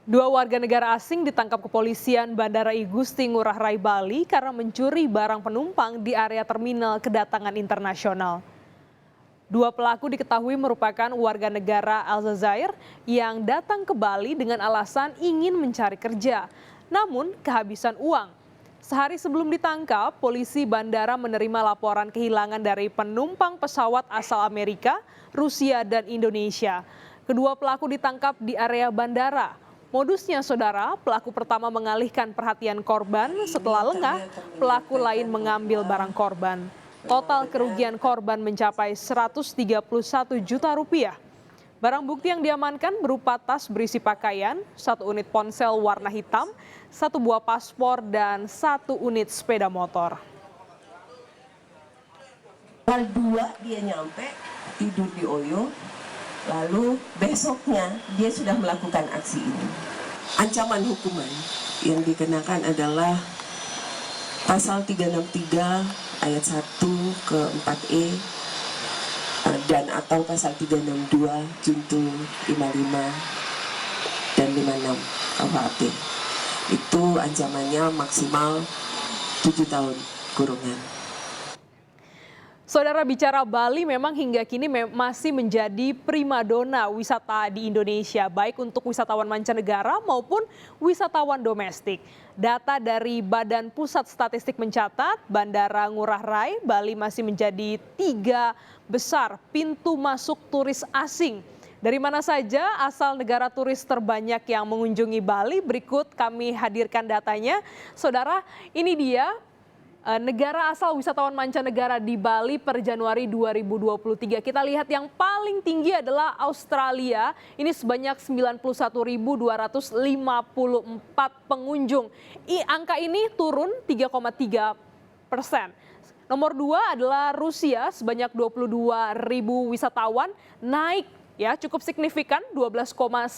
Dua warga negara asing ditangkap kepolisian Bandara I Gusti Ngurah Rai Bali karena mencuri barang penumpang di area terminal kedatangan internasional. Dua pelaku diketahui merupakan warga negara Aljazair yang datang ke Bali dengan alasan ingin mencari kerja, namun kehabisan uang. Sehari sebelum ditangkap, polisi bandara menerima laporan kehilangan dari penumpang pesawat asal Amerika, Rusia, dan Indonesia. Kedua pelaku ditangkap di area bandara. Modusnya, saudara, pelaku pertama mengalihkan perhatian korban. Setelah lengah, pelaku lain mengambil barang korban. Total kerugian korban mencapai 131 juta rupiah. Barang bukti yang diamankan berupa tas berisi pakaian, 1 unit ponsel warna hitam, 1 buah paspor, dan 1 unit sepeda motor. Tanggal 2 dia nyampe, tidur di Oyo, lalu besoknya dia sudah melakukan aksi ini. Ancaman hukuman yang dikenakan adalah pasal 363 ayat 1 ke 4E dan atau pasal 362 junto 55 dan 56 KUHP. Itu ancamannya maksimal 7 tahun kurungan. Saudara, bicara Bali memang hingga kini masih menjadi primadona wisata di Indonesia, baik untuk wisatawan mancanegara maupun wisatawan domestik. Data dari Badan Pusat Statistik mencatat Bandara Ngurah Rai Bali masih menjadi 3 besar pintu masuk turis asing. Dari mana saja asal negara turis terbanyak yang mengunjungi Bali? Berikut kami hadirkan datanya. Saudara, ini dia negara asal wisatawan mancanegara di Bali per Januari 2023. Kita lihat yang paling tinggi adalah Australia. Ini sebanyak 91.254 pengunjung. Angka ini turun 3,3%. Nomor 2 adalah Rusia sebanyak 22.000 wisatawan, naik ya cukup signifikan 12,1%.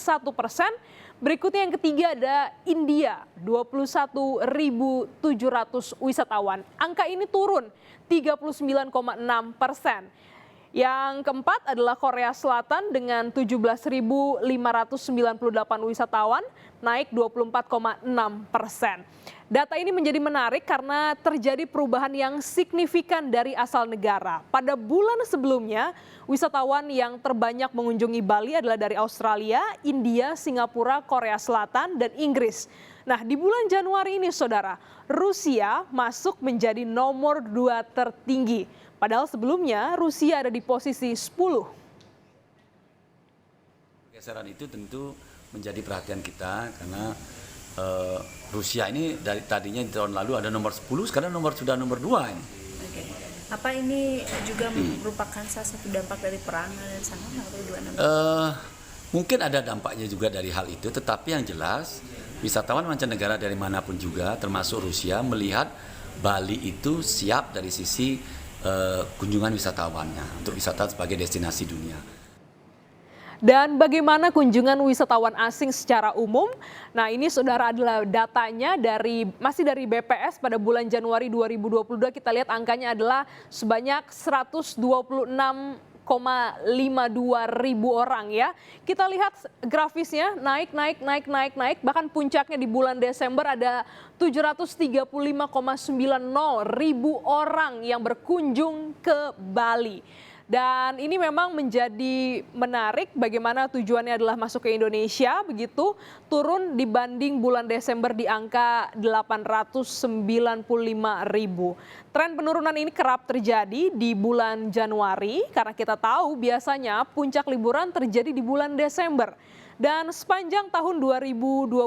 Berikutnya yang ketiga ada India, 21.700 wisatawan. Angka ini turun 39,6%. Yang keempat adalah Korea Selatan dengan 17.598 wisatawan, naik 24,6%. Data ini menjadi menarik karena terjadi perubahan yang signifikan dari asal negara. Pada bulan sebelumnya, wisatawan yang terbanyak mengunjungi Bali adalah dari Australia, India, Singapura, Korea Selatan, dan Inggris. Nah, di bulan Januari ini, saudara, Rusia masuk menjadi nomor 2 tertinggi. Padahal sebelumnya Rusia ada di posisi 10. Geseran itu tentu menjadi perhatian kita karena Rusia ini dari tadinya di tahun lalu ada nomor 10, sekarang sudah nomor 2 ini. Oke. Apa ini juga merupakan salah satu dampak dari perang dan sana mungkin ada dampaknya juga dari hal itu, tetapi yang jelas wisatawan mancanegara dari manapun juga termasuk Rusia melihat Bali itu siap dari sisi kunjungan wisatawannya untuk wisata sebagai destinasi dunia. Dan bagaimana kunjungan wisatawan asing secara umum? Nah, ini saudara adalah datanya masih dari BPS pada bulan Januari 2022. Kita lihat angkanya adalah sebanyak 126,52 ribu orang ya. Kita lihat grafisnya naik, bahkan puncaknya di bulan Desember ada 735,90 ribu orang yang berkunjung ke Bali. Dan ini memang menjadi menarik bagaimana tujuannya adalah masuk ke Indonesia, begitu turun dibanding bulan Desember di angka 895.000. Tren penurunan ini kerap terjadi di bulan Januari karena kita tahu biasanya puncak liburan terjadi di bulan Desember. Dan sepanjang tahun 2022,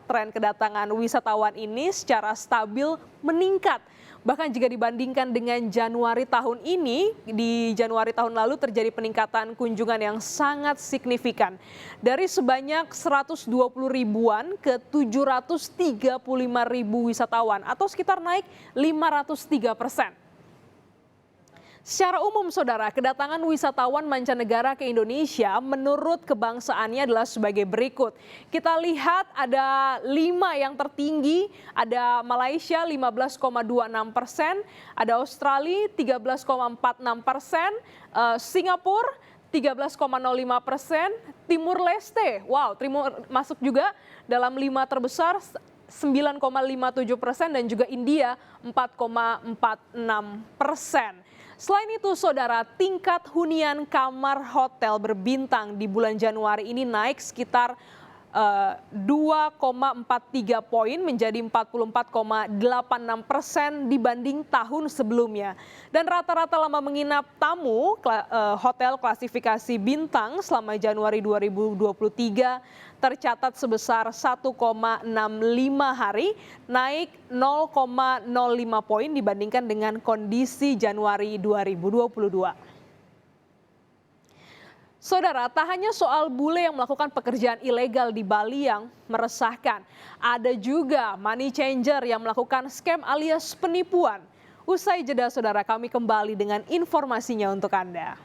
tren kedatangan wisatawan ini secara stabil meningkat. Bahkan jika dibandingkan dengan Januari tahun ini, di Januari tahun lalu terjadi peningkatan kunjungan yang sangat signifikan. Dari sebanyak 120 ribuan ke 735 ribu wisatawan atau sekitar naik 503%. Secara umum, saudara, kedatangan wisatawan mancanegara ke Indonesia menurut kebangsaannya adalah sebagai berikut. Kita lihat ada 5 yang tertinggi, ada Malaysia 15,26%, ada Australia 13,46%, Singapura 13,05%, Timur Leste, wow, Timur masuk juga dalam 5 terbesar 9,57% dan juga India 4,46%. Selain itu, saudara, tingkat hunian kamar hotel berbintang di bulan Januari ini naik sekitar 2,43 poin menjadi 44,86% dibanding tahun sebelumnya. Dan rata-rata lama menginap tamu hotel klasifikasi bintang selama Januari 2023 tercatat sebesar 1,65 hari, naik 0,05 poin dibandingkan dengan kondisi Januari 2022. Saudara, tak hanya soal bule yang melakukan pekerjaan ilegal di Bali yang meresahkan, ada juga money changer yang melakukan scam alias penipuan. Usai jeda, saudara, kami kembali dengan informasinya untuk Anda.